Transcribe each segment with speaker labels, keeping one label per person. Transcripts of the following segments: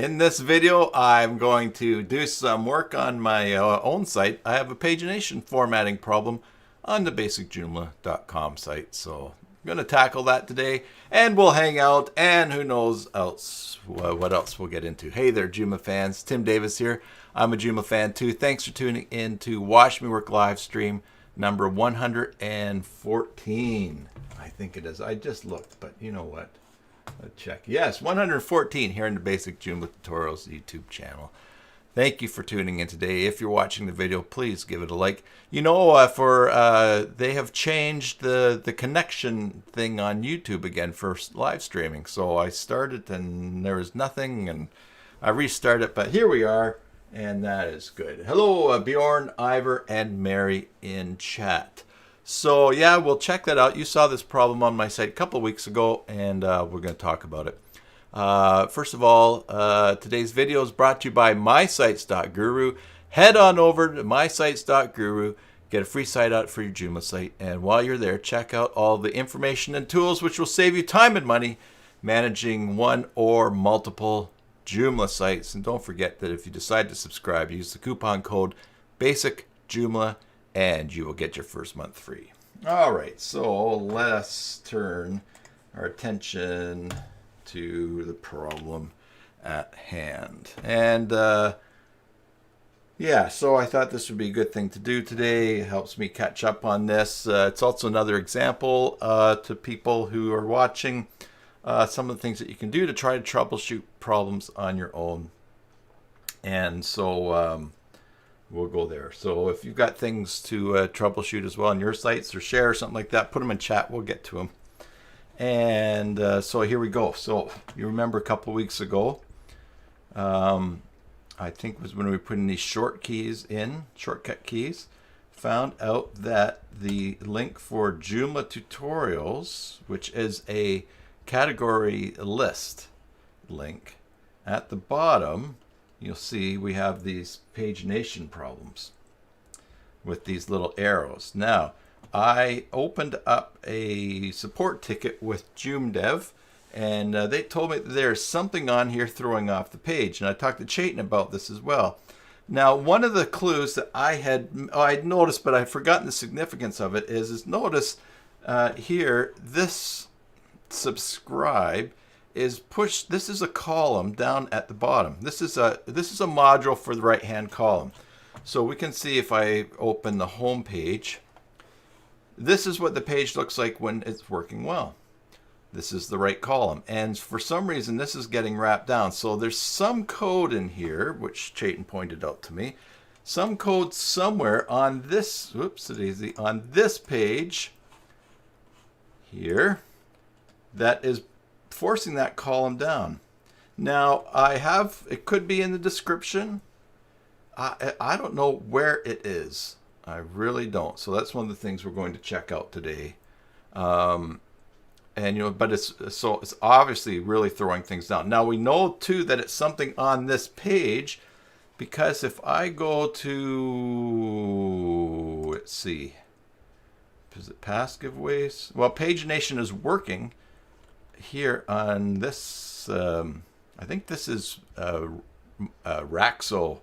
Speaker 1: In this video, I'm going to do some work on my own site. I have a pagination formatting problem on the basicjoomla.com site. So I'm going to tackle that today, and we'll hang out, and who knows else what else we'll get into. Hey there, Joomla fans. Tim Davis here. I'm a Joomla fan too. Thanks for tuning in to Watch Me Work live stream number 114. I think it is. I just looked, but you know what? Let's check. Yes, 114 here in the Basic Joomla Tutorials YouTube channel. Thank you for tuning in today. If you're watching the video, please give it a like. You know, they have changed the connection thing on YouTube again for live streaming. So I started and there was nothing, and I restarted, but here we are, and that is good. Hello, Bjorn, Ivor, and Mary in chat. So yeah, we'll check that out. You saw this problem on my site a couple of weeks ago, and we're going to talk about it. First of all, today's video is brought to you by mysites.guru. Head on over to mysites.guru, get a free site out for your Joomla site, and while you're there, check out all the information and tools which will save you time and money managing one or multiple Joomla sites. And don't forget that if you decide to subscribe, use the coupon code BASICJOOMLA and you will get your first month free. All right, so let's turn our attention to the problem at hand. And yeah, so I thought this would be a good thing to do today. It helps me catch up on this. It's also another example to people who are watching some of the things that you can do to try to troubleshoot problems on your own. And so we'll go there. So if you've got things to troubleshoot as well on your sites or share or something like that, put them in chat. We'll get to them. And so here we go. So you remember a couple weeks ago, I think it was when we were putting these shortcut keys, found out that the link for Joomla tutorials, which is a category list link, at the bottom, you'll see we have these pagination problems with these little arrows. Now, I opened up a support ticket with JoomDev, and they told me that there's something on here throwing off the page. And I talked to Chayton about this as well. Now, one of the clues that I'd noticed, but I'd forgotten the significance of it, is notice here, this subscribe is pushed. This is a column down at the bottom. This is a module for the right hand column. So we can see if I open the home page, this is what the page looks like when it's working well. This is the right column, and for some reason this is getting wrapped down. So there's some code in here, which Chayton pointed out to me, some code somewhere on this, on this page here that is forcing that column down. Now it could be in the description. I don't know where it is. I really don't. So that's one of the things we're going to check out today. And you know, but it's obviously really throwing things down. Now we know too that it's something on this page, because if I go to, let's see, is it past giveaways? Well, Pagination is working here on this. I think this is a Raxo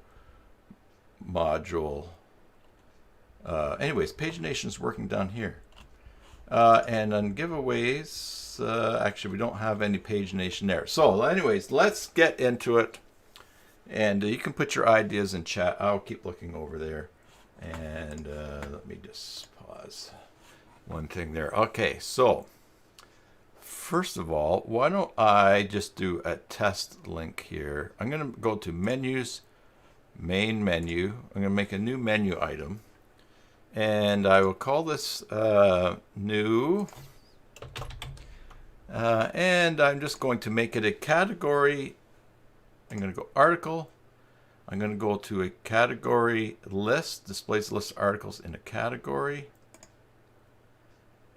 Speaker 1: module. Anyways, Pagination is working down here. And on giveaways, actually we don't have any pagination there. So anyways, let's get into it. And you can put your ideas in chat. I'll keep looking over there. And let me just pause one thing there. Okay, so first of all, why don't I just do a test link here. I'm going to go to menus, main menu. I'm going to make a new menu item. And I will call this new, and I'm just going to make it a category. I'm going to go article. I'm going to go to a category list, displays the list of articles in a category.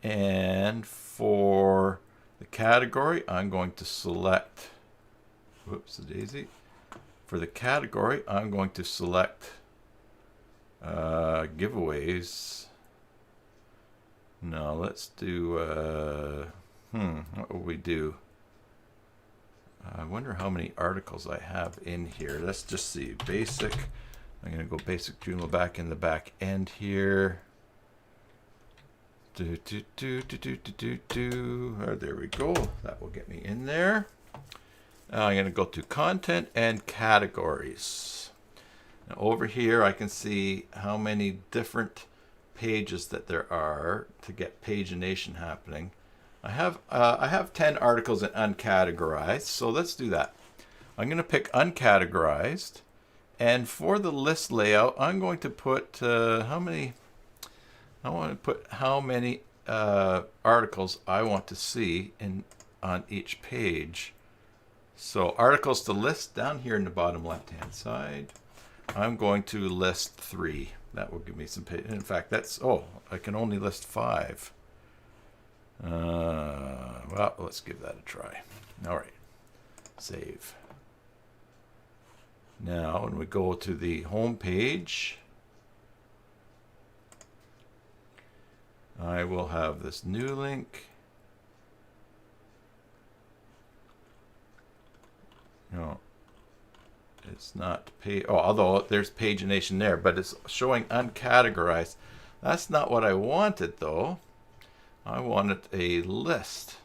Speaker 1: And for the category, I'm going to select, whoops, a daisy. For the category, I'm going to select giveaways. No, let's do what will we do? I wonder how many articles I have in here. Let's just see. Basic. I'm going to go basic Joomla back in the back end here. There we go. That will get me in there. I'm going to go to content and categories. Now over here I can see how many different pages that there are to get pagination happening. I have 10 articles in uncategorized, so let's do that. I'm going to pick uncategorized, and for the list layout I'm going to put how many articles I want to see on each page. So articles to list down here in the bottom left hand side. I'm going to list 3. That will give me some page. In fact, that's, oh, I can only list 5. Well, let's give that a try. All right, save. Now, when we go to the home page, I will have this new link. No, it's not page. Oh, although there's pagination there, but it's showing uncategorized. That's not what I wanted, though. I wanted a list.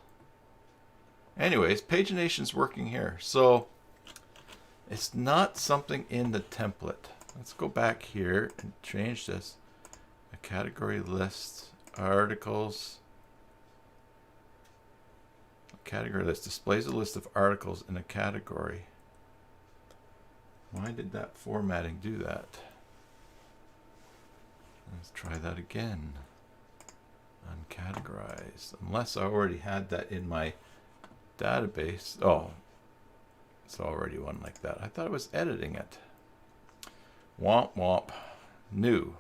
Speaker 1: Anyways, pagination's working here. So it's not something in the template. Let's go back here and change this. A category list, articles. A category list displays a list of articles in a category. Why did that formatting do that? Let's try that again. Uncategorized. Unless I already had that in my database. Oh, it's already one like that. I thought I was editing it. Womp womp. New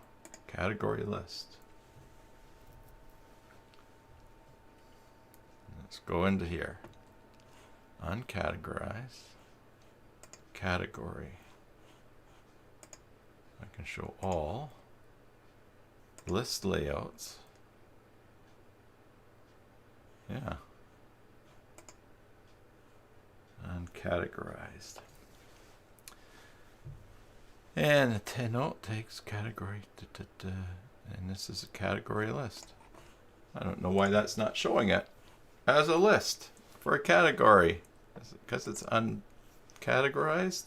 Speaker 1: category list. Let's go into here. Uncategorized. Category. I can show all. List layouts. Yeah. Uncategorized. And the note takes category. And this is a category list. I don't know why that's not showing it as a list for a category. Is it because it's uncategorized?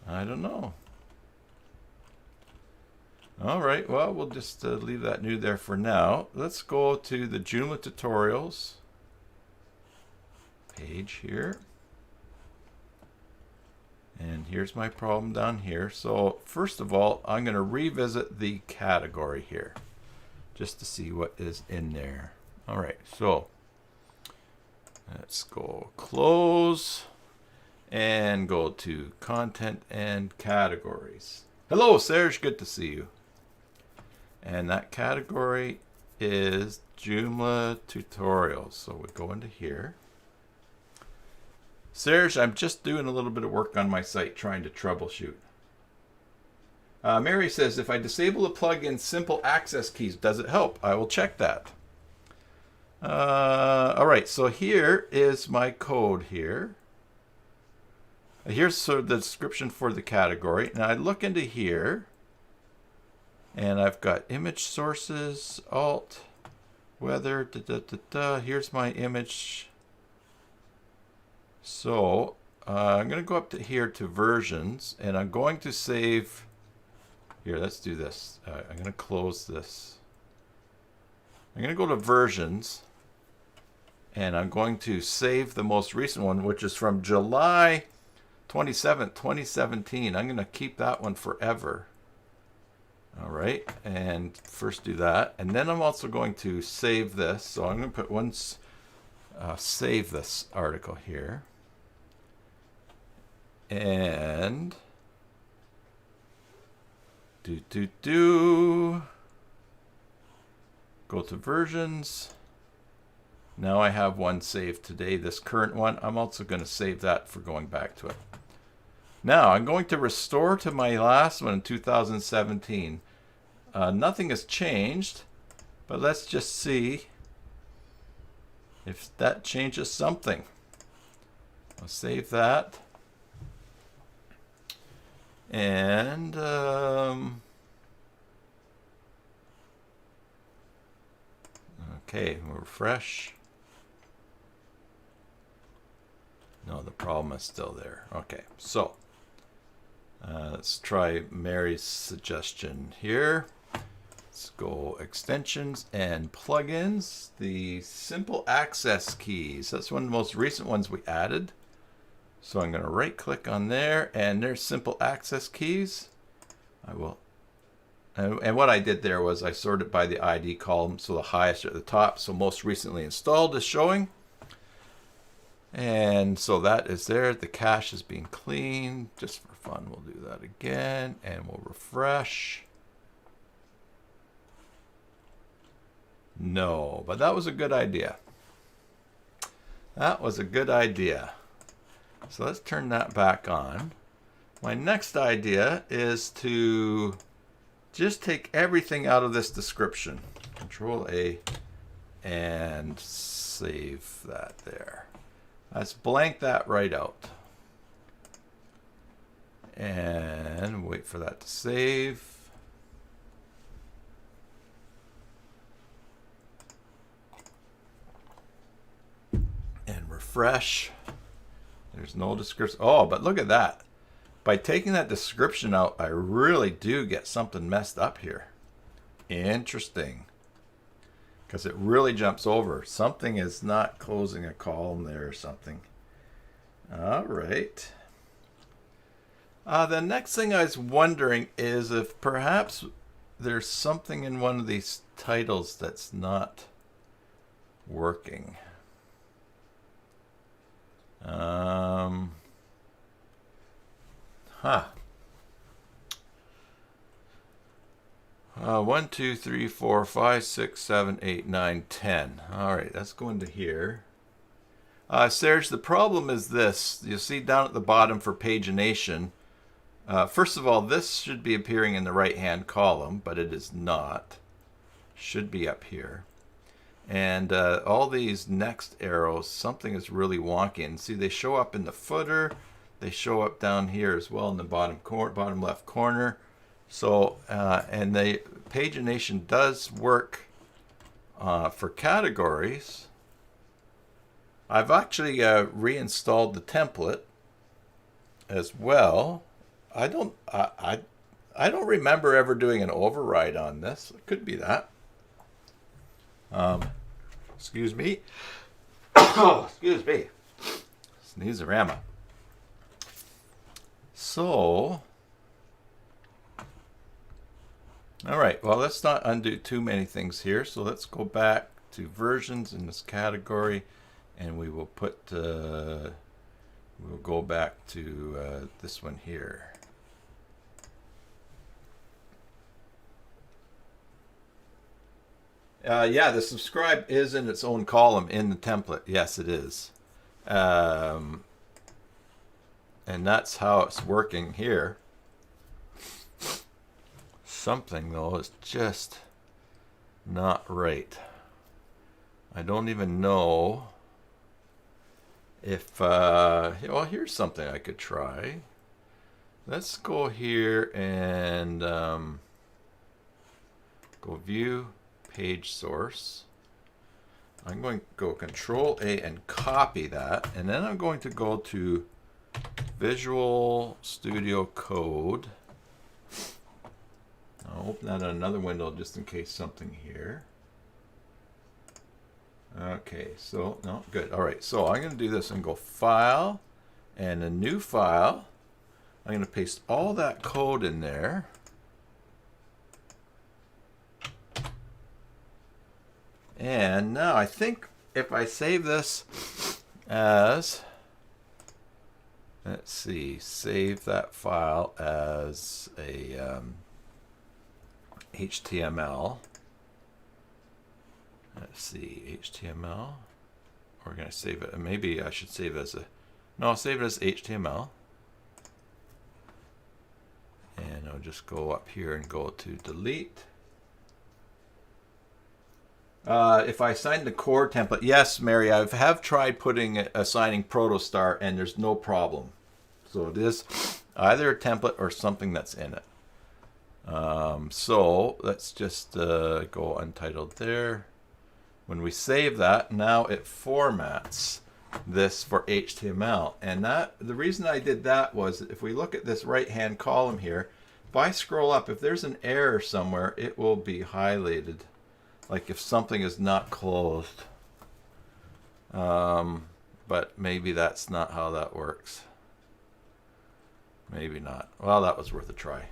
Speaker 1: I don't know. All right, well, we'll just leave that new there for now. Let's go to the Joomla tutorials page here. And here's my problem down here. So first of all, I'm going to revisit the category here just to see what is in there. All right, so let's go close and go to content and categories. Hello, Serge, good to see you. And that category is Joomla tutorials. So we go into here. Serge, I'm just doing a little bit of work on my site trying to troubleshoot. Mary says, if I disable the plugin simple access keys, does it help? I will check that. All right, so here is my code here. Here's sort of the description for the category. Now I look into here, and I've got image sources, alt, weather, here's my image. So I'm going to go up to here to versions, and I'm going to save. Here, let's do this. I'm going to close this. I'm going to go to versions, and I'm going to save the most recent one, which is from July 27th, 2017. I'm going to keep that one forever. All right, and first do that, and then I'm also going to save this. So I'm going to put once save this article here, and go to versions. Now I have one saved today, this current one. I'm also going to save that for going back to it. Now I'm going to restore to my last one in 2017. Nothing has changed, but let's just see if that changes something. I'll save that. And okay, we'll refresh. No, the problem is still there. Okay, so let's try Mary's suggestion here. Let's go extensions and plugins. The simple access keys. That's one of the most recent ones we added. So I'm going to right click on there, and there's simple access keys. I will, and what I did there was I sorted by the ID column, so the highest are at the top. So most recently installed is showing. And so that is there. The cache is being cleaned. Just for fun, we'll do that again, and we'll refresh. No, but that was a good idea. That was a good idea. So let's turn that back on. My next idea is to just take everything out of this description. Control A and save that there. Let's blank that right out. And wait for that to save. And refresh. There's no description. Oh, but look at that. By taking that description out, I really do get something messed up here. Interesting. Because it really jumps over. Something is not closing a column there or something. All right. The next thing I was wondering is if perhaps there's something in one of these titles that's not working. 1, 2, 3, 4, 5, 6, 7, 8, 9, 10. All right, let's go into here. Serge, the problem is this. You'll see down at the bottom for pagination. First of all, this should be appearing in the right-hand column, but it is not. Should be up here. And all these next arrows, something is really wonky. And see, they show up in the footer. They show up down here as well in the bottom left corner. So, and the pagination does work for categories. I've actually reinstalled the template as well. I don't remember ever doing an override on this. It could be that. Excuse me. Excuse me. Sneeze-a-rama. So, all right. Well, let's not undo too many things here. So let's go back to versions in this category, and we will put. We'll go back to this one here. Yeah, the subscribe is in its own column in the template. Yes, it is. And that's how it's working here. Something, though, is just not right. I don't even know if... well, here's something I could try. Let's go here and go view page source. I'm going to go Control A and copy that, and then I'm going to go to Visual Studio Code. I'll open that in another window just in case something here. Okay, so no, good. All right, so I'm going to do this and go File and a new file. I'm going to paste all that code in there. And now I think if I save this as, let's see, save that file as a HTML. Let's see, HTML. We're going to save it. Maybe I should save it as a, no, I'll save it as HTML. And I'll just go up here and go to delete. If I assign the core template, yes, Mary, I have tried assigning Protostar, and there's no problem. So it is either a template or something that's in it. So let's just go untitled there. When we save that, now it formats this for HTML. And the reason I did that was, if we look at this right-hand column here, if I scroll up, if there's an error somewhere, it will be highlighted. Like if something is not closed. But maybe that's not how that works. Maybe not. Well, that was worth a try.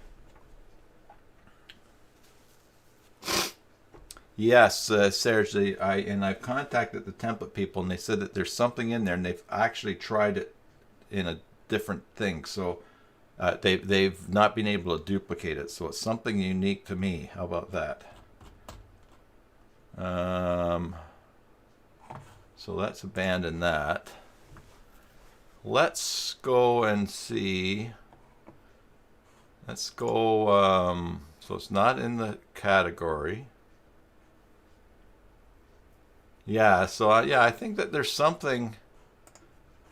Speaker 1: Yes, Serge, I've contacted the template people, and they said that there's something in there, and they've actually tried it in a different thing. So they've not been able to duplicate it. So it's something unique to me. How about that? So let's abandon that. Let's go and see. Let's go. So it's not in the category. Yeah, so yeah, I think that there's something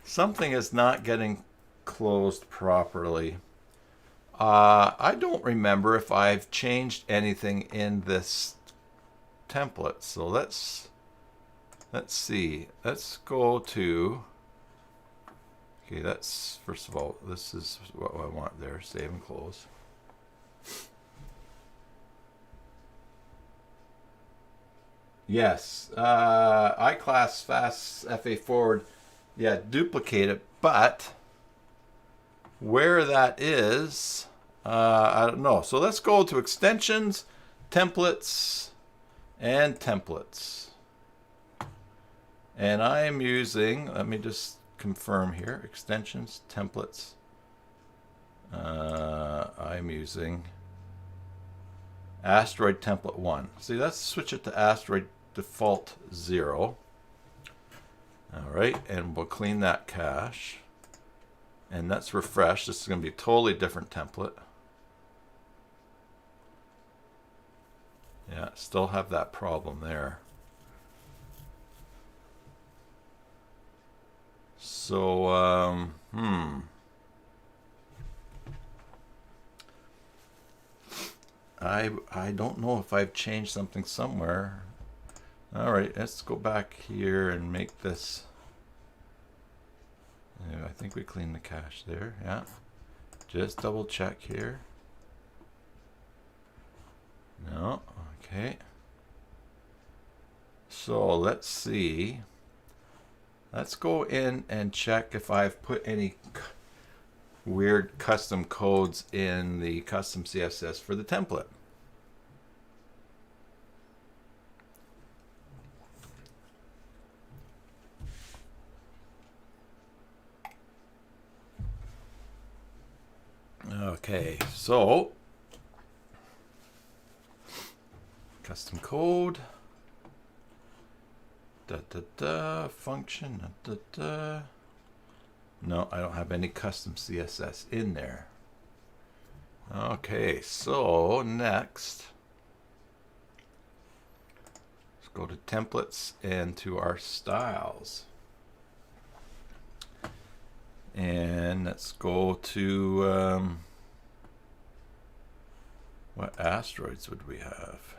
Speaker 1: is not getting closed properly. I don't remember if I've changed anything in this template. So let's see. Let's go to, okay, that's, first of all, this is what I want there. Save and close. Yes, iClass fast FA forward, yeah, duplicate it, but where that is, I don't know. So let's go to extensions, templates, and templates. And I am using, let me just confirm here, extensions, templates. I'm using Asteroid template 1. See, let's switch it to Asteroid default 0. All right, and we'll clean that cache. And let's refresh. This is going to be a totally different template. Yeah, still have that problem there. So, I don't know if I've changed something somewhere. All right, let's go back here and make this. Yeah, I think we cleaned the cache there. Yeah, just double check here. No, okay. So let's see. Let's go in and check if I've put any weird custom codes in the custom CSS for the template. Okay, so custom code, function, No, I don't have any custom CSS in there. Okay, so next, let's go to templates and to our styles. And let's go to, what asteroids would we have?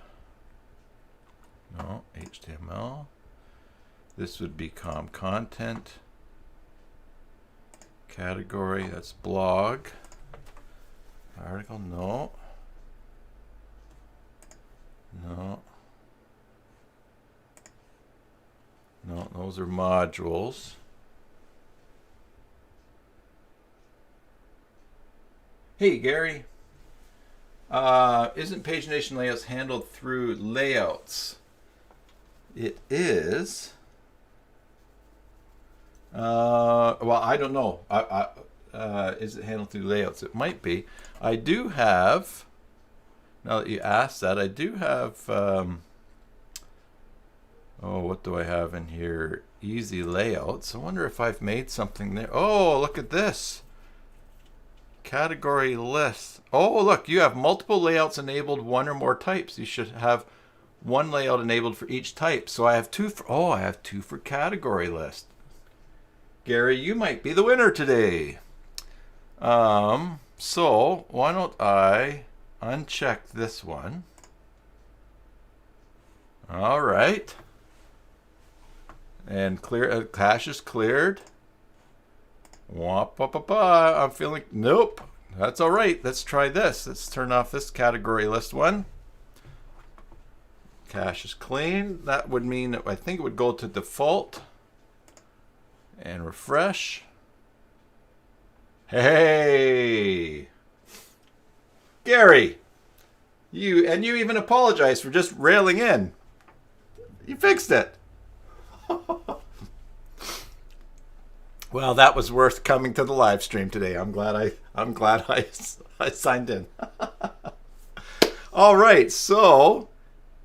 Speaker 1: No, HTML. This would be content. Category, that's blog. Article, no. No. No, those are modules. Hey, Gary. Isn't Pagination layouts handled through layouts? It is. Well, I don't know. Is it handled through layouts? It might be. I do have, now that you asked that, I do have, oh, what do I have in here? Easy layouts. I wonder if I've made something there. Oh, look at this. Category list. Oh, look, you have multiple layouts enabled, one or more types. You should have one layout enabled for each type. So I have two for, oh, I have two for category list. Gary, you might be the winner today. So why don't I uncheck this one? All right. And clear, cache is cleared. I'm feeling, nope. That's all right. Let's try this. Let's turn off this category list one. Cache is clean. That would mean that I think it would go to default and refresh. Hey, Gary, you even apologized for just railing in. You fixed it. Well, that was worth coming to the live stream today. I'm glad I signed in. All right, so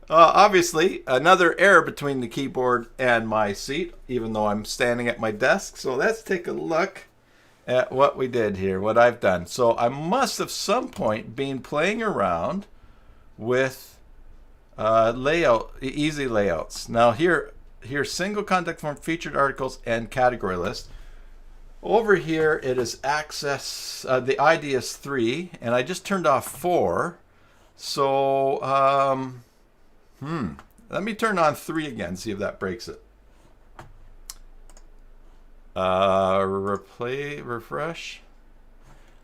Speaker 1: obviously another error between the keyboard and my seat, even though I'm standing at my desk. So let's take a look at what we did here, what I've done. So I must have some point been playing around with easy layouts. Now here's single contact form, featured articles, and category list. Over here it is access, the ID is 3, and I just turned off 4. So let me turn on 3 again, see if that breaks it. Refresh.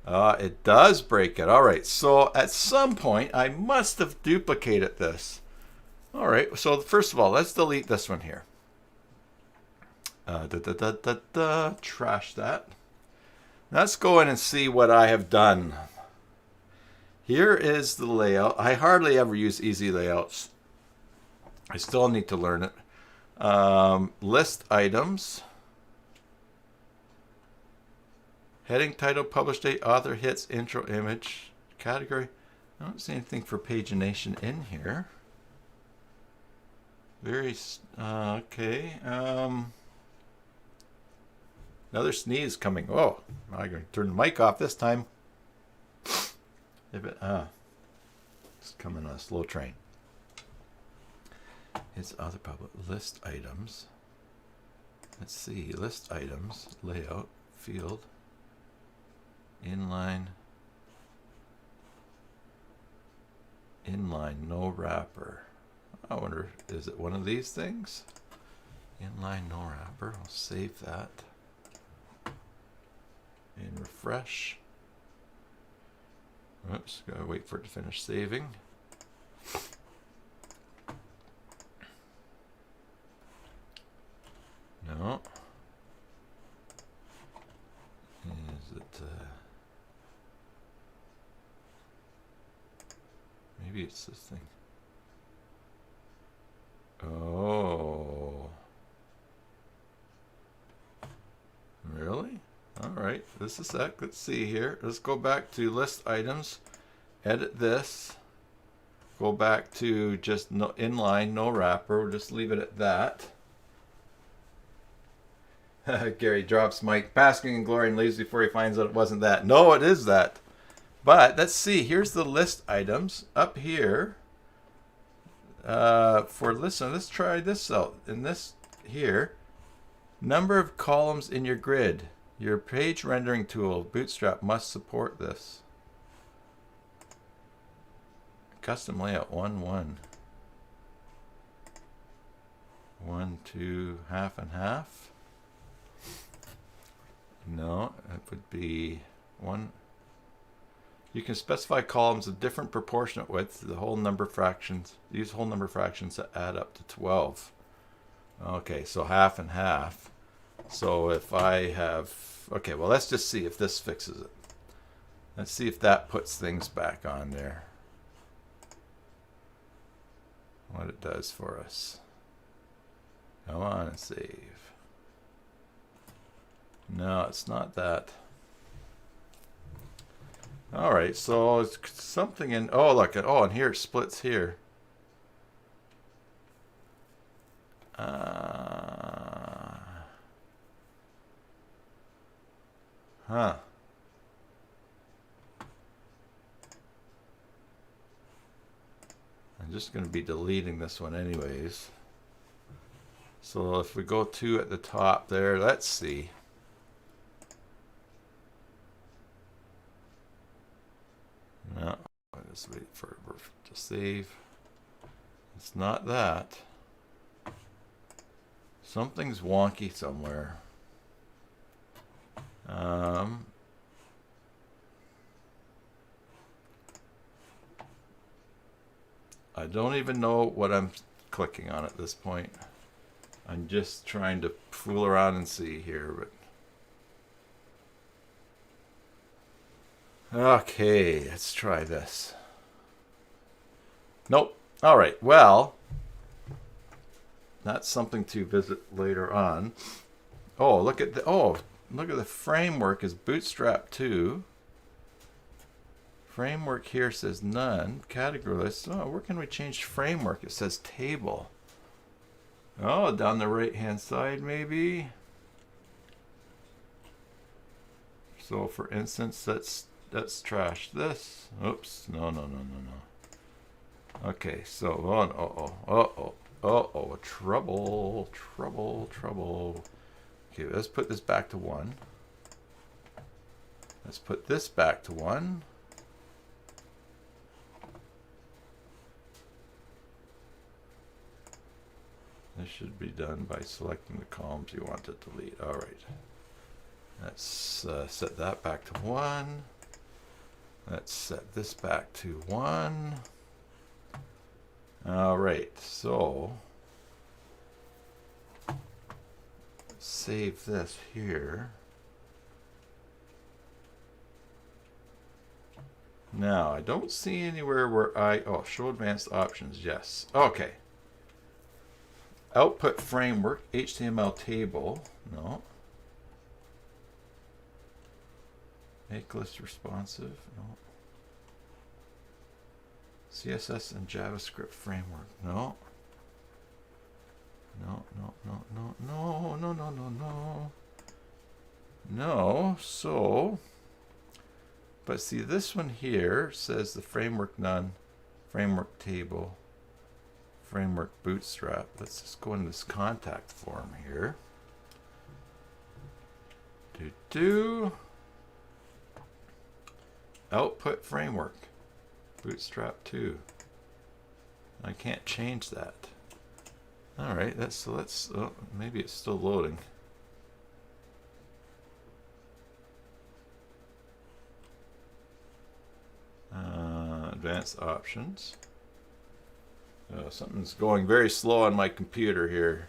Speaker 1: It does break it. All right, so at some point I must have duplicated this. All right, so first of all, let's delete this one here. Trash that. Let's go in and see what I have done. Here is the layout. I hardly ever use easy layouts. I still need to learn it. List items. Heading, title, publish date, author, hits, intro, image, category. I don't see anything for pagination in here. Okay. Another sneeze coming. Oh, I'm going to turn the mic off this time. It's coming on a slow train. It's other public list items. Let's see, list items, layout, field, inline, no wrapper. I wonder, is it one of these things? Inline, no wrapper. I'll save that. And refresh. Oops, gotta wait for it to finish saving. No. Is it maybe it's this thing. Oh. Really? All right, just a sec. Let's see here. Let's go back to list items, edit this, go back to just no, inline, no wrapper. We'll just leave it at that. Gary drops mic, basking in glory and leaves before he finds out it wasn't that. No, it is that. But let's see. Here's the list items up here. Listen, let's try this out. In this here, number of columns in your grid. Your page rendering tool, Bootstrap, must support this. Custom layout 1, 2, half and half. No, it would be 1. You can specify columns of different proportionate width. The whole number fractions. Use whole number fractions that add up to 12. Okay, so half and half. So if I have, okay, well, let's just see if this fixes it. Let's see if that puts things back on there. What it does for us. Come on and save. No, it's not that. All right, so it's something in, oh, look, oh, and here it splits here. Huh. I'm just going to be deleting this one anyways. So if we go to at the top there, let's see. No, I'll just wait for it to save. It's not that. Something's wonky somewhere. I don't even know what I'm clicking on at this point. I'm just trying to fool around and see here, but okay, let's try this. Nope. All right. Well, that's something to visit later on. Oh, look at the framework is Bootstrap 2. Framework here says none. Category list. Oh, where can we change framework? It says table. Oh, down the right hand side maybe. So for instance, let's trash this. Oops. No. Okay, so trouble. Okay, let's put this back to 1. Let's put this back to 1. This should be done by selecting the columns you want to delete. All right. Let's set that back to 1. Let's set this back to 1. All right. So save this here. Now, I don't see anywhere where show advanced options. Yes. Okay. Output framework, HTML table. No. Make list responsive. No. CSS and JavaScript framework. No. No. So, but see, this one here says the framework none, framework table, framework bootstrap. Let's just go into this contact form here. Output framework, bootstrap 2. I can't change that. All right, maybe it's still loading. Advanced options. Something's going very slow on my computer here.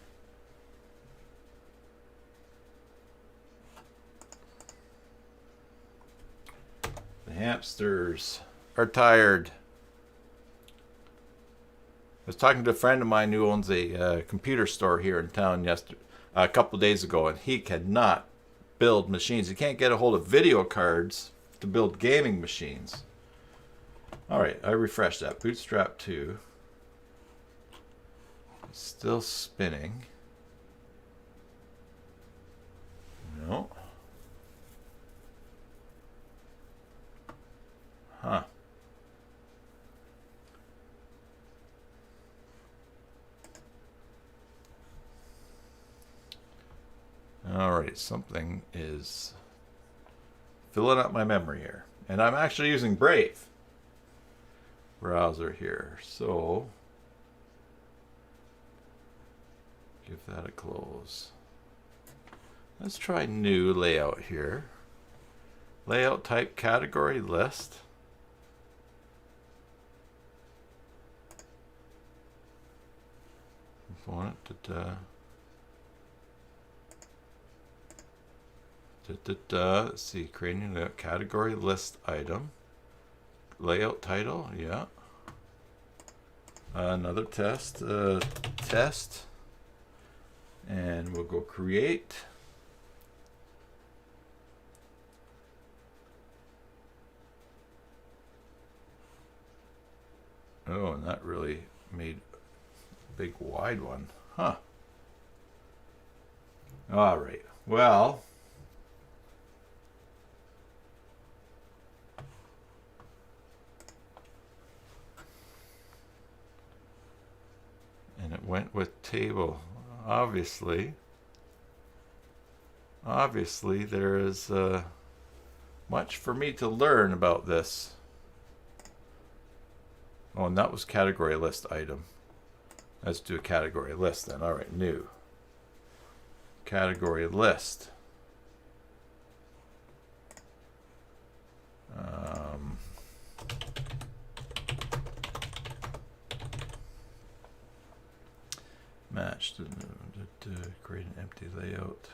Speaker 1: The hamsters are tired. I was talking to a friend of mine who owns a computer store here in town a couple days ago, and he cannot build machines. He can't get a hold of video cards to build gaming machines. All right, I refreshed that. Bootstrap 2. It's still spinning. No. Huh. All right, something is filling up my memory here. And I'm actually using Brave browser here. So give that a close. Let's try new layout here. Layout type category list. Let's see, creating a category list item. Layout title, yeah. Another test, test. And we'll go create. Oh, and that really made a big wide one. Huh. All right. Well, went with table. Obviously there is much for me to learn about this. Oh, and that was category list item. Let's do a category list then. All right, new category list. Match to create an empty layout.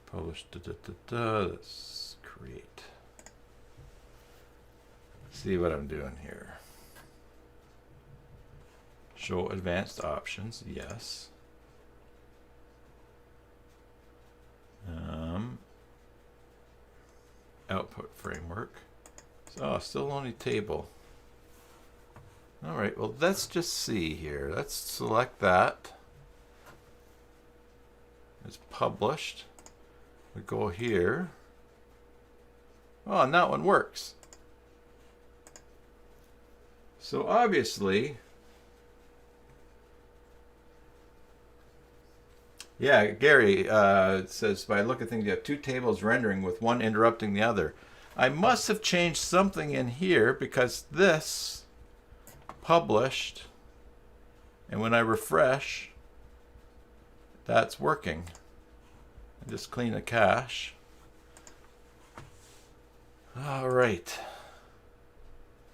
Speaker 1: Publish. Let's create. See what I'm doing here. Show advanced options. Yes. Output framework. So still only table. All right, well, let's just see here. Let's select that. It's published. We go here. Oh, and that one works. So obviously, yeah, Gary says, by look at things, you have two tables rendering with one interrupting the other. I must have changed something in here because this published, and when I refresh, that's working. I just clean the cache. All right.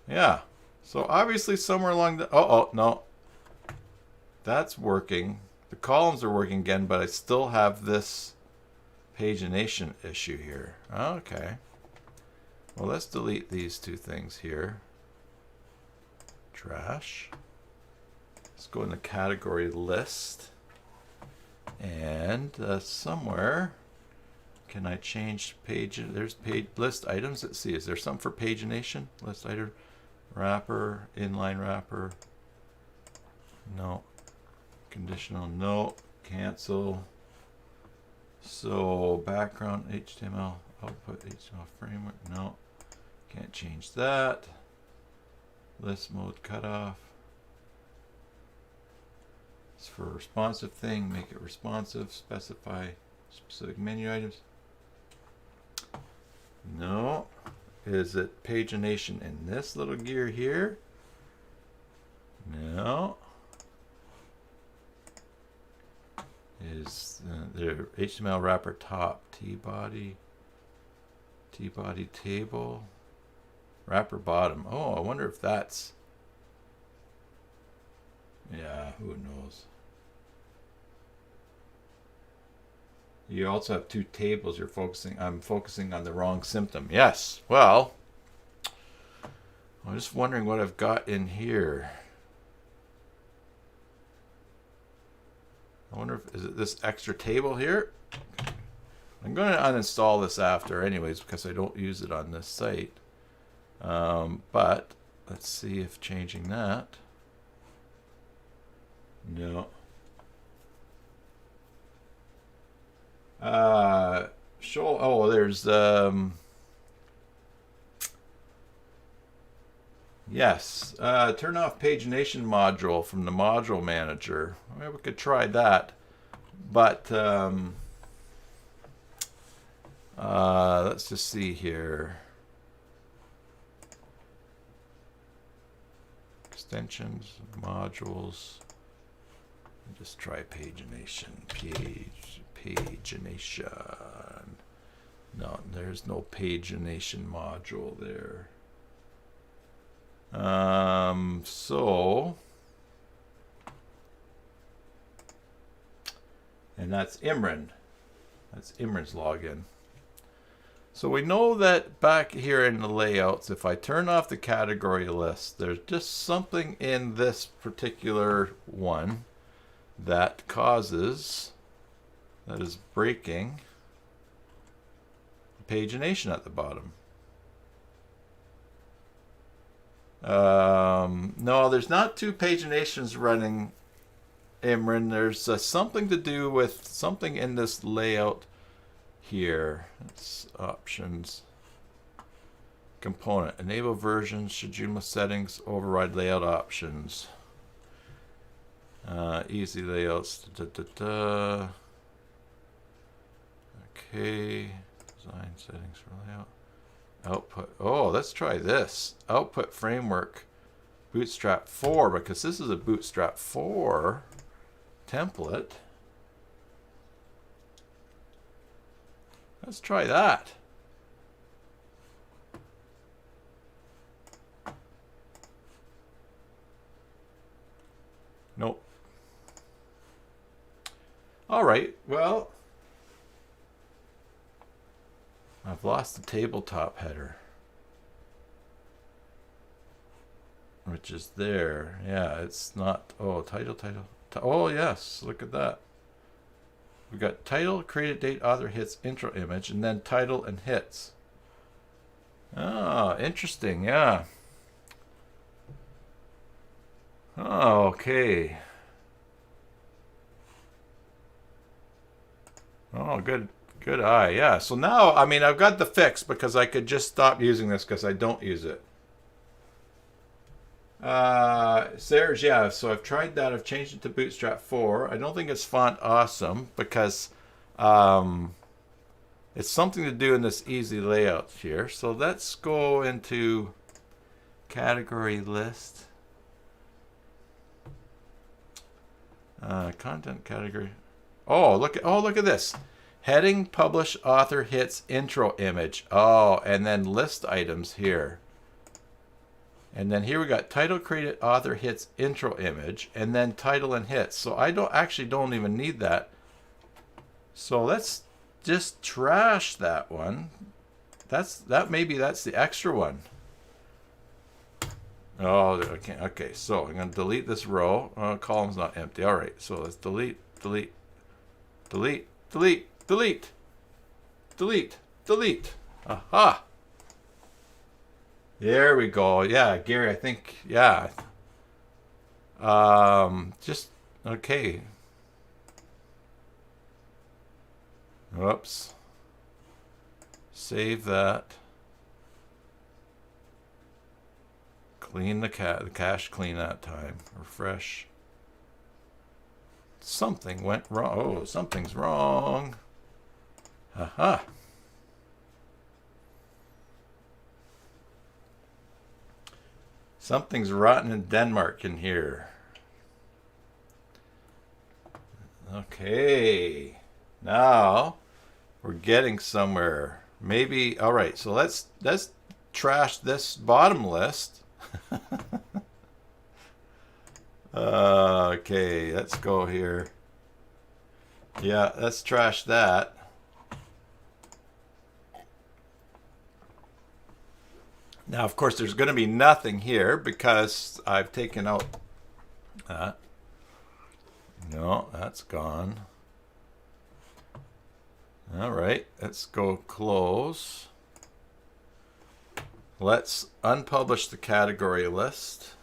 Speaker 1: Yeah. So obviously somewhere along the, oh no, that's working. The columns are working again, but I still have this pagination issue here. Okay. Well, let's delete these two things here. Trash. Let's go in the category list. And somewhere, can I change page? There's page list items. Let's see. Is there something for pagination? List item, wrapper, inline wrapper. No. Conditional, no. Cancel. So background HTML, output HTML framework, no. Can't change that. List mode cutoff. It's for a responsive thing. Make it responsive. Specify specific menu items. No. Is it pagination in this little gear here? No. Is the HTML wrapper top T-body table wrapper bottom? Oh, I wonder if that's, yeah, who knows. You also have two tables. You're focusing, I'm focusing on the wrong symptom. Yes. Well, I'm just wondering what I've got in here. I wonder if, is it this extra table here? I'm going to uninstall this after anyways because I don't use it on this site. But let's see if changing that. No. Show, oh, there's, yes, turn off pagination module from the module manager. Well, we could try that, but let's just see here. Extensions, modules. Just try pagination. Pagination. No, there's no pagination module there. So, and that's Imran. That's Imran's login. So we know that back here in the layouts, if I turn off the category list, there's just something in this particular one that causes, that is breaking pagination at the bottom. No, there's not two paginations running, Imran. There's something to do with something in this layout here. It's options. Component. Enable versions, should Joomla settings, override layout options. Easy layouts. Okay. Design settings for layout. Output. Oh, let's try this. Output framework. Bootstrap 4, because this is a Bootstrap 4 template. Let's try that. Nope. All right, well, I've lost the tabletop header, which is there. Yeah, it's not. Oh, title. Oh, yes, look at that. We've got title, created date, author, hits, intro image, and then title and hits. Oh, interesting, yeah. Oh, okay. Oh, good eye. Yeah, so now, I mean, I've got the fix because I could just stop using this because I don't use it. Serge, yeah, so I've tried that. I've changed it to Bootstrap 4. I don't think it's font awesome because it's something to do in this easy layout here. So let's go into category list. Content category. Oh, look at this. Heading, publish, author, hits, intro image. Oh, and then list items here. And then here we got title, created, author, hits, intro image, and then title and hits. So I don't even need that. So let's just trash that one. Maybe that's the extra one. Oh, okay. Okay, so I'm gonna delete this row. Column's not empty. All right, so let's delete. Aha. There we go. Yeah, Gary, I think, yeah. Just, okay. Whoops. Save that. Clean the cache clean that time. Refresh. Something went wrong. Oh, something's wrong. Aha. Something's rotten in Denmark in here. Okay. Now we're getting somewhere. Maybe, all right, so let's trash this bottom list. Okay, let's go here. Yeah, let's trash that. Now, of course, there's going to be nothing here because I've taken out that. No, that's gone. All right, let's go close. Let's unpublish the category list.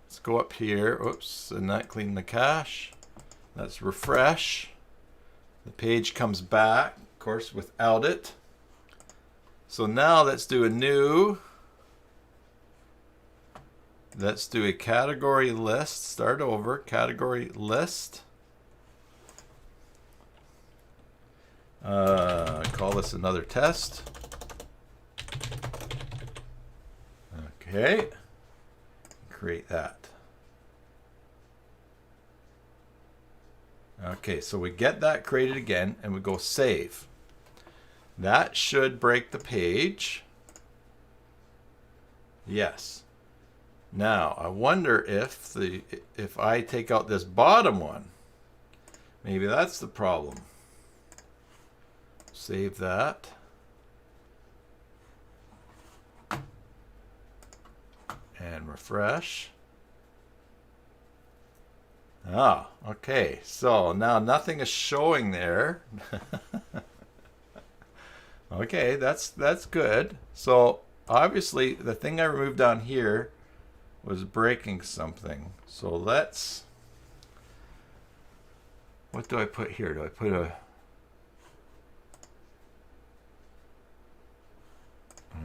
Speaker 1: Let's go up here. Oops, and not clean the cache. Let's refresh. The page comes back, of course, without it. So now let's do a new. Let's do a category list. Start over. Category list. Call this another test. Okay. Create that. Okay, so we get that created again and we go save. That should break the page. Yes. Now, I wonder if I take out this bottom one, maybe that's the problem. Save that. And refresh. Ah, okay. So now nothing is showing there. Okay, that's good. So obviously the thing I removed down here was breaking something. So let's, what do I put here? Do I put a,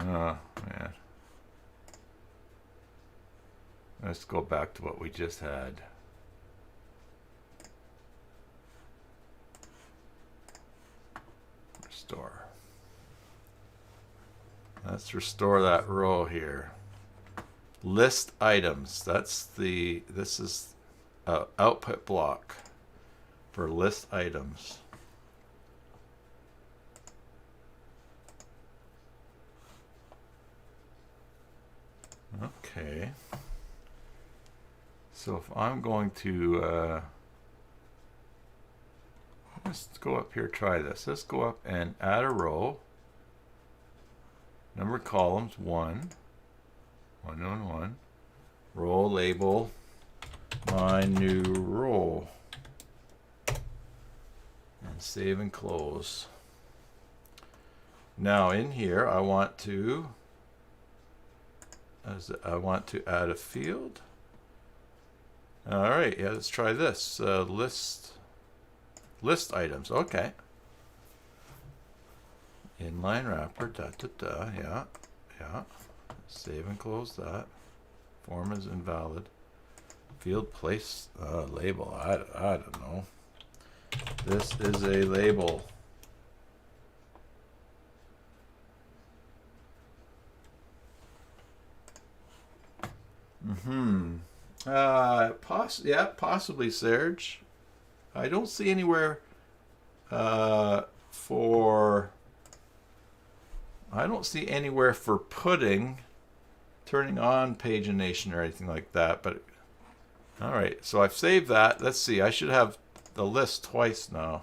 Speaker 1: oh man. Let's go back to what we just had. Let's restore that row here. List items. This is an output block for list items. Okay. So if I'm going to let's go up here, try this. Let's go up and add a row. Number of columns 1. 1, 1, 1. Row label my new row. And save and close. Now in here I want to add a field. All right, yeah, let's try this. List items. Okay. Inline wrapper. Yeah. Save and close that. Form is invalid. Field place label. I don't know. This is a label. Possibly, Serge. I don't see anywhere for turning on pagination or anything like that. But all right, so I've saved that. Let's see. I should have the list twice now.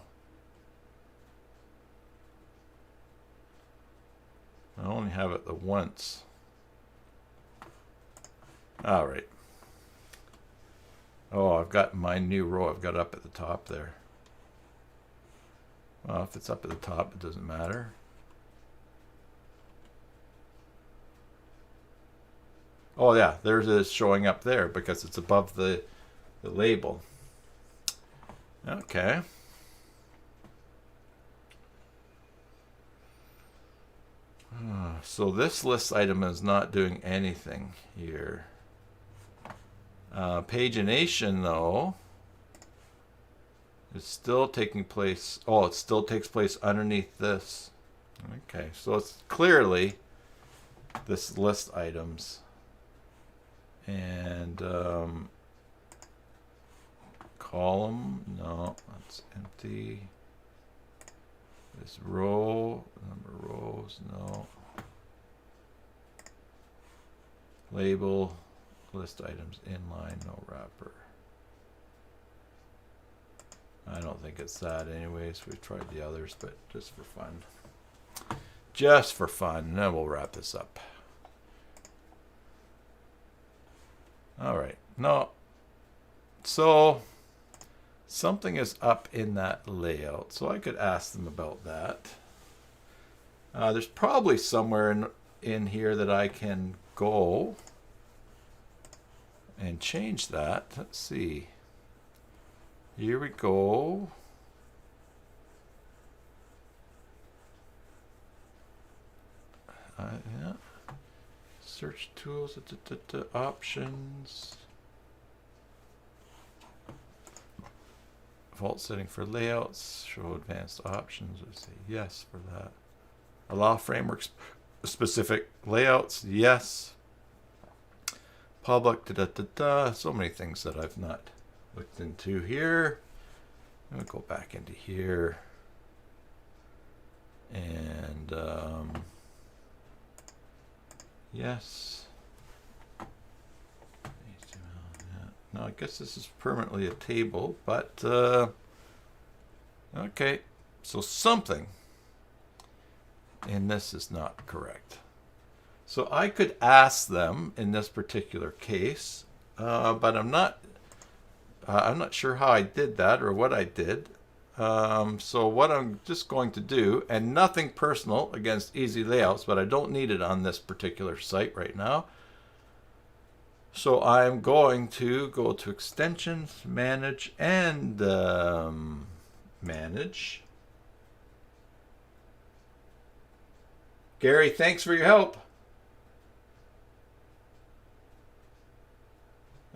Speaker 1: I only have it the once. All right. Oh, I've got my new row. I've got up at the top there. Well, if it's up at the top, it doesn't matter. Oh yeah, there's it showing up there because it's above the label. Okay. So this list item is not doing anything here. Pagination, though, is still taking place. Oh, it still takes place underneath this. Okay, so it's clearly this list items. And column, no, that's empty. This row, number of rows, no. Label, list items, inline, no wrapper. I don't think it's that anyways. We've tried the others, but just for fun. Just for fun. Then we'll wrap this up. All right. No. So something is up in that layout. So I could ask them about that. There's probably somewhere in here that I can go and change that. Let's see. Here we go. Yeah. Search tools, options. Default setting for layouts. Show advanced options. Let's say yes for that. Allow framework specific layouts. Yes. Public. So many things that I've not looked into here. I'm going to go back into here. And yes. No, I guess this is permanently a table, but okay. So something in this is not correct. So I could ask them in this particular case, but I'm not sure how I did that or what I did. So what I'm just going to do, and nothing personal against Easy Layouts, but I don't need it on this particular site right now. So I'm going to go to Extensions, Manage, and Manage. Gary, thanks for your help.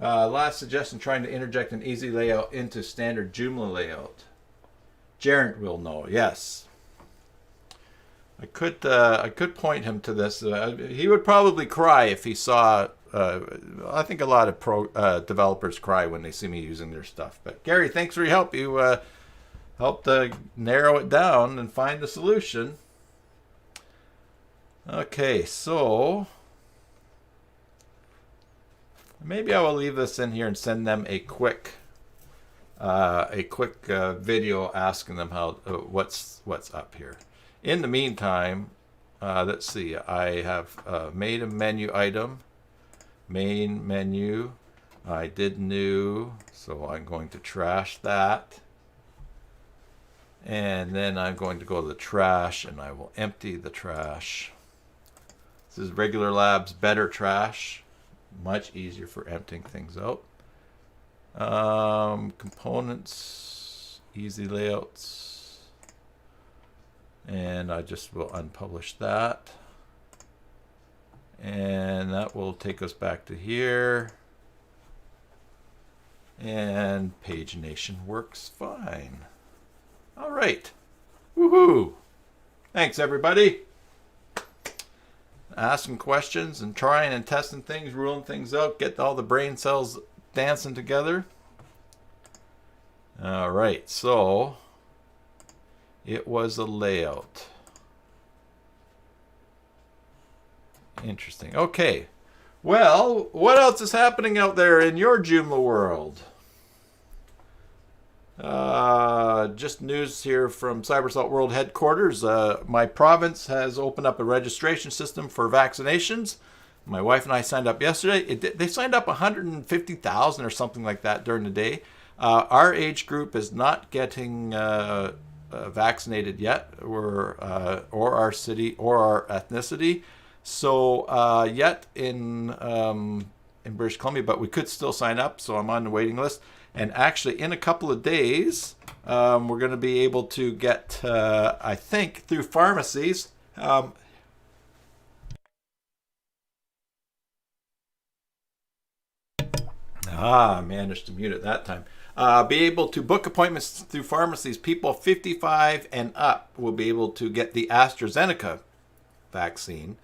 Speaker 1: Last suggestion, trying to interject an easy layout into standard Joomla layout. Jarrett will know, yes. I could point him to this. He would probably cry if he saw. I think a lot of developers cry when they see me using their stuff. But Gary, thanks for your help. You helped narrow it down and find the solution. Okay, so maybe I will leave this in here and send them a quick video asking them how what's up here. In the meantime, let's see. I have made a menu item, main menu. I did new, so I'm going to trash that. And then I'm going to go to the trash, and I will empty the trash. This is Regular Labs Better Trash. Much easier for emptying things out. Components, easy layouts. And I just will unpublish that. And that will take us back to here. And Pagination works fine. All right. Woohoo! Thanks, everybody. Asking questions and trying and testing things, ruling things out, get all the brain cells dancing together. All right, so it was a layout. Interesting. Okay. Well, what else is happening out there in your Joomla world? Just news here from CyberSalt World headquarters. My province has opened up a registration system for vaccinations. My wife and I signed up yesterday. They signed up 150,000 or something like that during the day. Our age group is not getting vaccinated yet, or our city or our ethnicity. So yet in British Columbia, but we could still sign up. So I'm on the waiting list. And actually, in a couple of days, we're going to be able to get, I think, through pharmacies. Managed to mute it that time. Be able to book appointments through pharmacies. People 55 and up will be able to get the AstraZeneca vaccine.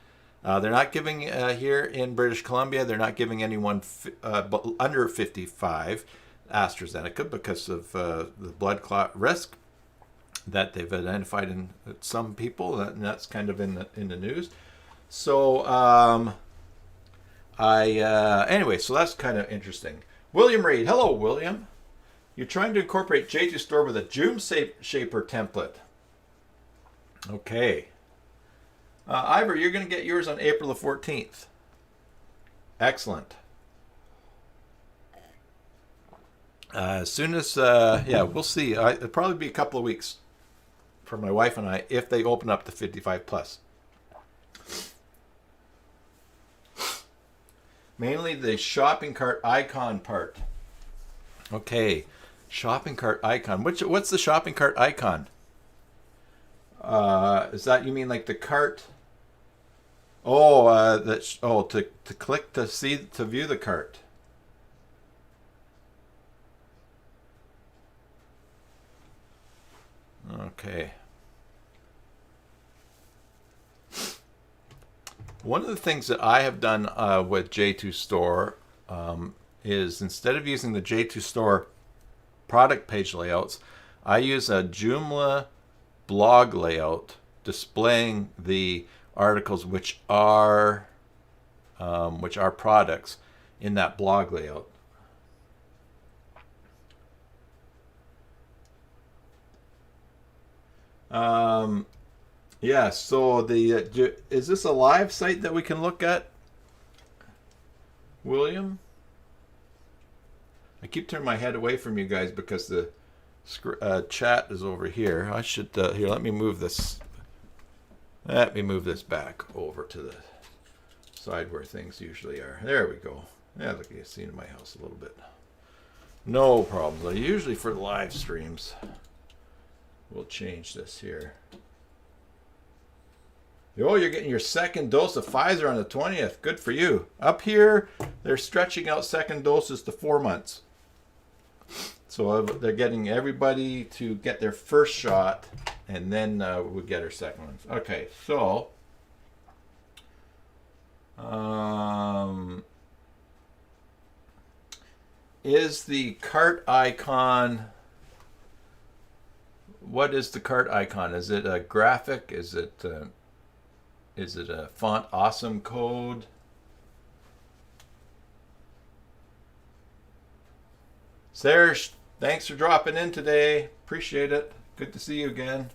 Speaker 1: They're not giving, here in British Columbia, they're not giving anyone under 55 AstraZeneca because of the blood clot risk that they've identified in some people, and that's kind of in the news. So anyway, so that's kind of interesting. William Reed, hello William. You're trying to incorporate J2 Store with a Joom Shaper template. Okay. Ivor, you're going to get yours on April the 14th. Excellent. As soon as, yeah, we'll see. It'll probably be a couple of weeks for my wife and I if they open up to 55 plus. Mainly the shopping cart icon part. Okay, shopping cart icon. What's the shopping cart icon? Is that, you mean like the cart? Oh, to click to view the cart. Okay. One of the things that I have done with J2 Store is instead of using the J2 Store product page layouts, I use a Joomla blog layout displaying the articles which are products in that blog layout. Yeah, so is this a live site that we can look at, William? I keep turning my head away from you guys because the chat is over here. I should here. Let me move this. Let me move this back over to the side where things usually are. There we go. Yeah, look, you've seen my house a little bit. No problems. Usually for the live streams, we'll change this here. Oh, you're getting your second dose of Pfizer on the 20th. Good for you. Up here, they're stretching out second doses to 4 months. So they're getting everybody to get their first shot and then we'll get our second one. Okay, so is the cart icon, what is the cart icon? Is it a graphic? Is it a font awesome code? Serge, thanks for dropping in today. Appreciate it. Good to see you again.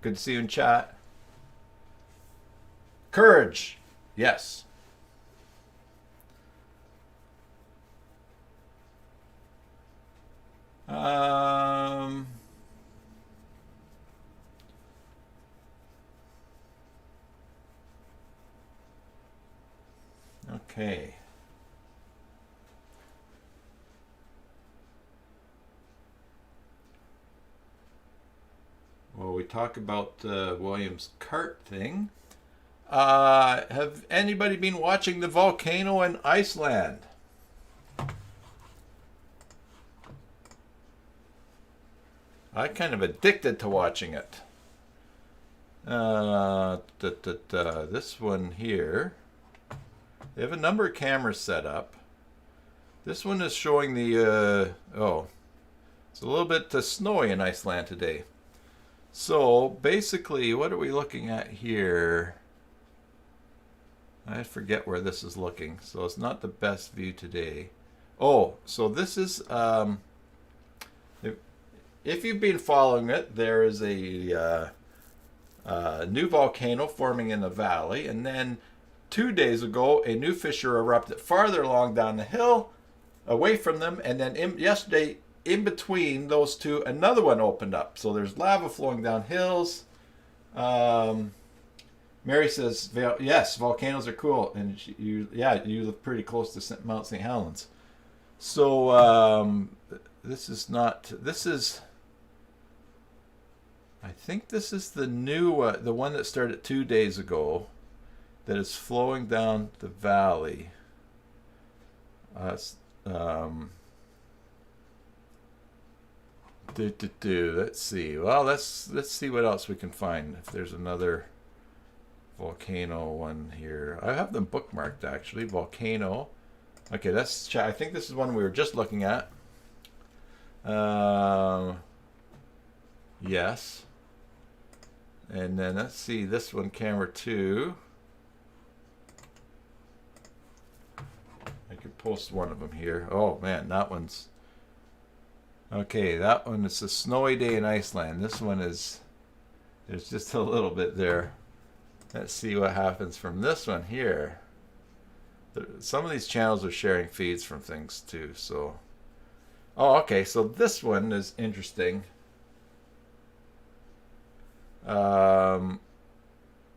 Speaker 1: Good to see you in chat. Courage. Yes. Okay. Well, we talk about William's cart thing. Have anybody been watching the volcano in Iceland? I'm kind of addicted to watching it. This one here, they have a number of cameras set up. This one is showing the, it's a little bit snowy in Iceland today. So basically, what are we looking at here? I forget where this is looking, so it's not the best view today. Oh, so this is, if you've been following it, there is a new volcano forming in the valley, and then 2 days ago, a new fissure erupted farther along down the hill, away from them, and then yesterday, in between those two, another one opened up. So there's lava flowing down hills. Mary says, yes, volcanoes are cool. And you live pretty close to Mount St. Helens. So this is, I think this is the new, the one that started 2 days ago that is flowing down the valley. Let's see. Well, let's see what else we can find. If there's another volcano one here, I have them bookmarked actually. Volcano. Okay, that's. I think this is one we were just looking at. Yes. And then let's see this one, camera 2. I could post one of them here. Oh man, that one's. Okay, that one is a snowy day in Iceland. This one is, there's just a little bit there. Let's see what happens from this one here. Some of these channels are sharing feeds from things too, so. Oh, okay, so this one is interesting.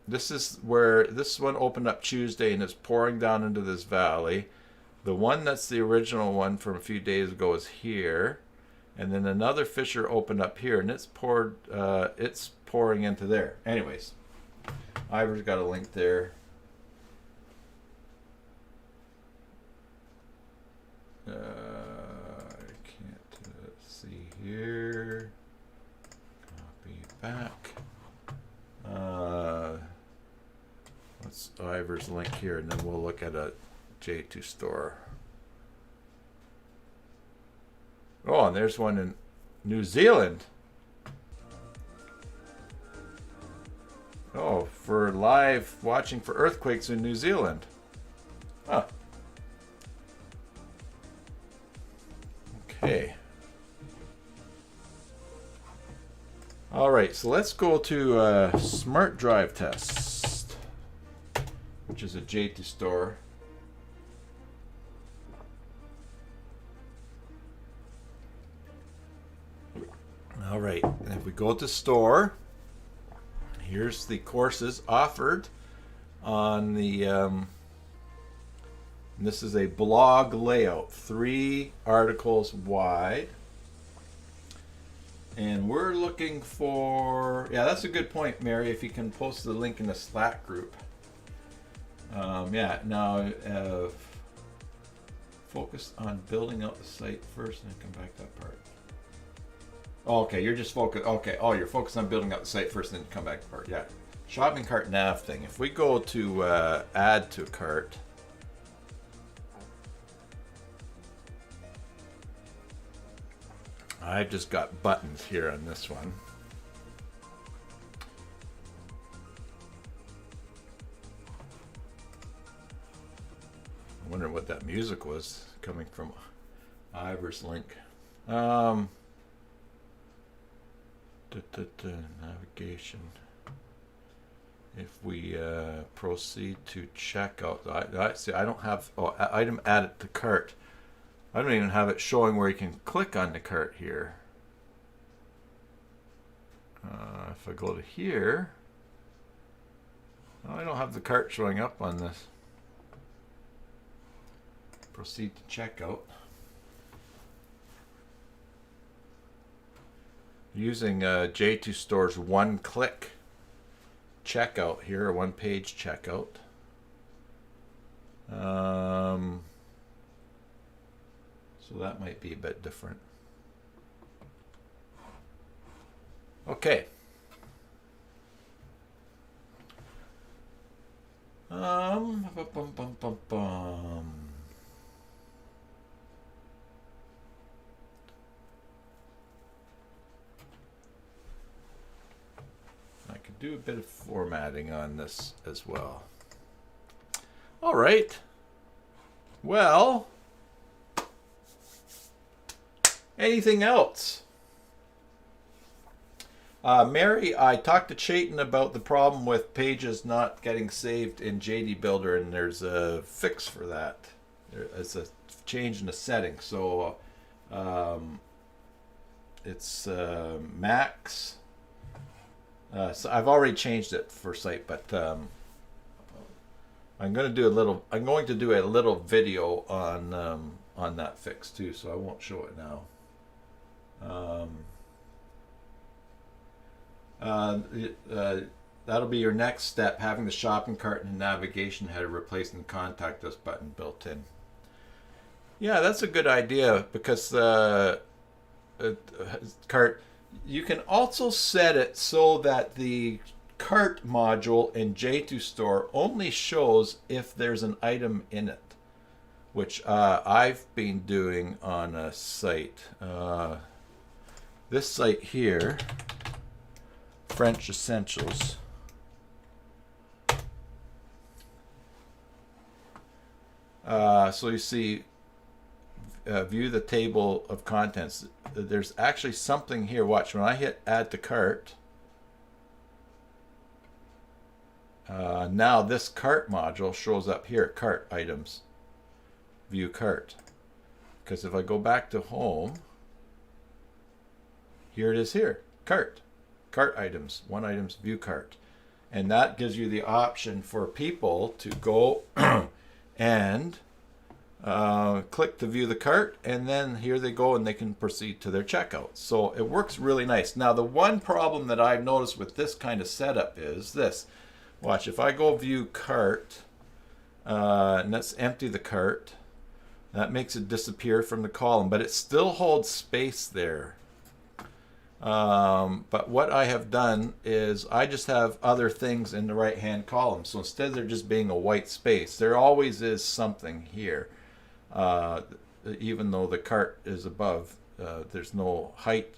Speaker 1: This is where, this one opened up Tuesday and is pouring down into this valley. The one that's the original one from a few days ago is here. And then another fissure opened up here, and it's pouring into there. Anyways, Ivor's got a link there. I can't see here. Copy back. What's Ivor's link here, and then we'll look at a J2 store. Oh, and there's one in New Zealand. Oh, for live watching for earthquakes in New Zealand. Huh. Okay. All right, so let's go to Smart Drive Test, which is a J2 store. All right, and if we go to store, here's the courses offered on the, this is a blog layout, 3 articles wide. And we're looking for, yeah, that's a good point, Mary, if you can post the link in the Slack group. Yeah, now focus on building out the site first and then come back to that part. Oh, okay, you're just focused. Okay, oh, you're focused on building up the site first, and then you come back to cart. Yeah, shopping cart nav thing. If we go to add to cart, I've just got buttons here on this one. I wonder what that music was coming from. Ivor's link. Navigation. If we proceed to checkout, I see. I don't have item added to cart. I don't even have it showing where you can click on the cart here. If I go to here, I don't have the cart showing up on this. Proceed to checkout. Using J2 Store's one-click checkout here, a one-page checkout. So that might be a bit different. Okay. Bum, bum, bum, bum, bum. I could do a bit of formatting on this as well. All right. Well, anything else? Mary, I talked to Chayton about the problem with pages not getting saved in JD Builder, and there's a fix for that. There's a change in the setting. So it's max. So I've already changed it for site, but I'm going to do a little video on that fix too. So I won't show it now. That'll be your next step, having the shopping cart and navigation header replacing the contact us button built in. Yeah, that's a good idea, because cart, you can also set it so that the cart module in J2 Store only shows if there's an item in it, which I've been doing on a site. This site here, French Essentials. So you see, view the table of contents. There's actually something here. Watch, when I hit add to cart, now this cart module shows up here, cart items, view cart. Because if I go back to home, here it is here, cart items, one items, view cart. And that gives you the option for people to go and click to view the cart, and then here they go and they can proceed to their checkout. So it works really nice. Now the one problem that I've noticed with this kind of setup is this. Watch, if I go view cart, and let's empty the cart, that makes it disappear from the column, but it still holds space there. But what I have done is I just have other things in the right hand column. So instead of there just being a white space, there always is something here. Even though the cart is above, there's no height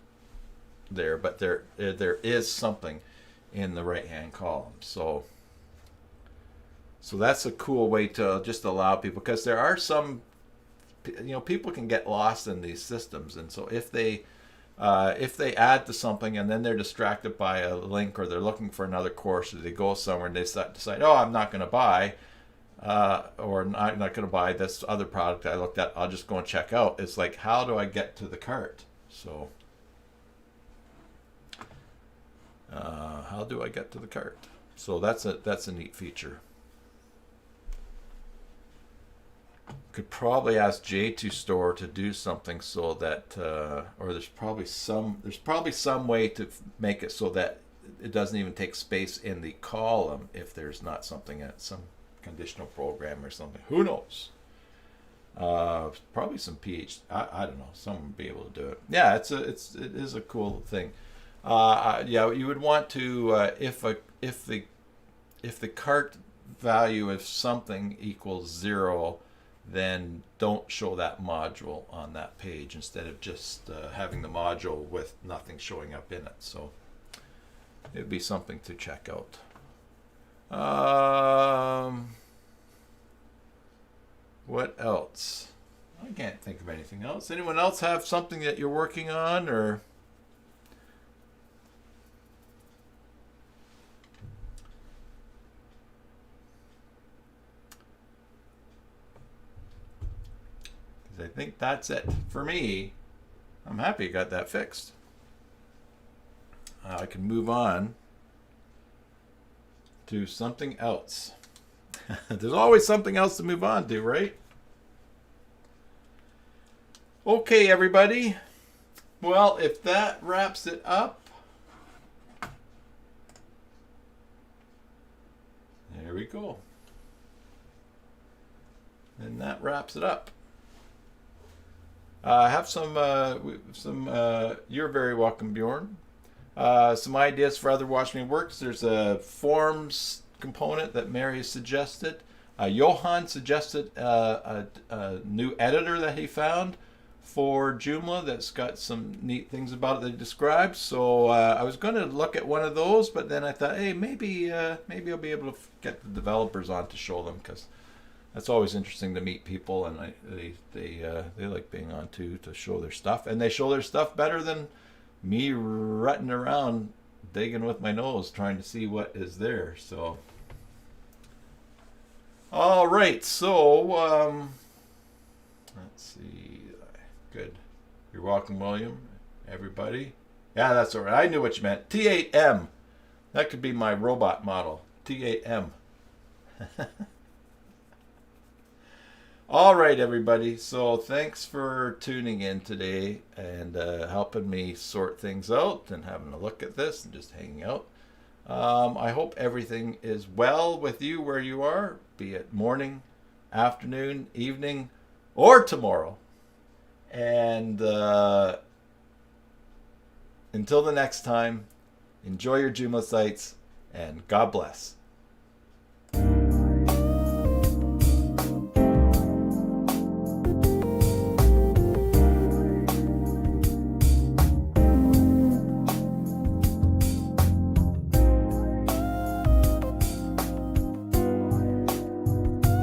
Speaker 1: there, but there is something in the right hand column. So that's a cool way to just allow people, because there are some, people can get lost in these systems, and so if they add to something and then they're distracted by a link, or they're looking for another course, or they go somewhere and they decide, oh, I'm not going to buy, or I'm not going to buy this other product I looked at, I'll just go and check out. It's like, how do I get to the cart? So how do I get to the cart? So that's a neat feature. Could probably ask J2 Store to do something so that, or there's probably some way to make it so that it doesn't even take space in the column if there's not something at some conditional program or something. Who knows? Probably some PhD. I don't know. Someone would be able to do it. Yeah, it is a cool thing. Yeah, you would want to if the cart value of something equals 0, then don't show that module on that page instead of just having the module with nothing showing up in it. So it would be something to check out. What else? I can't think of anything else. Anyone else have something that you're working on, or? I think that's it for me. I'm happy I got that fixed. I can move on to something else. There's always something else to move on to, right? Okay, everybody. Well, if that wraps it up, there we go. And that wraps it up. I have some. You're very welcome, Bjorn. Some ideas for other Watch Me Works. There's a forms component that Mary suggested. Johan suggested a new editor that he found for Joomla that's got some neat things about it that he described. So I was going to look at one of those, but then I thought, hey, maybe I'll be able to get the developers on to show them, because that's always interesting to meet people, and they like being on too, to show their stuff, and they show their stuff better than me rutting around digging with my nose trying to see what is there. So, all right. So let's see. Good. You're welcome, William. Everybody. Yeah, that's all right. I knew what you meant. T8M. That could be my robot model. T8M. All right, everybody. So thanks for tuning in today and helping me sort things out and having a look at this and just hanging out. I hope everything is well with you where you are, be it morning, afternoon, evening, or tomorrow. And until the next time, enjoy your Joomla sites, and God bless.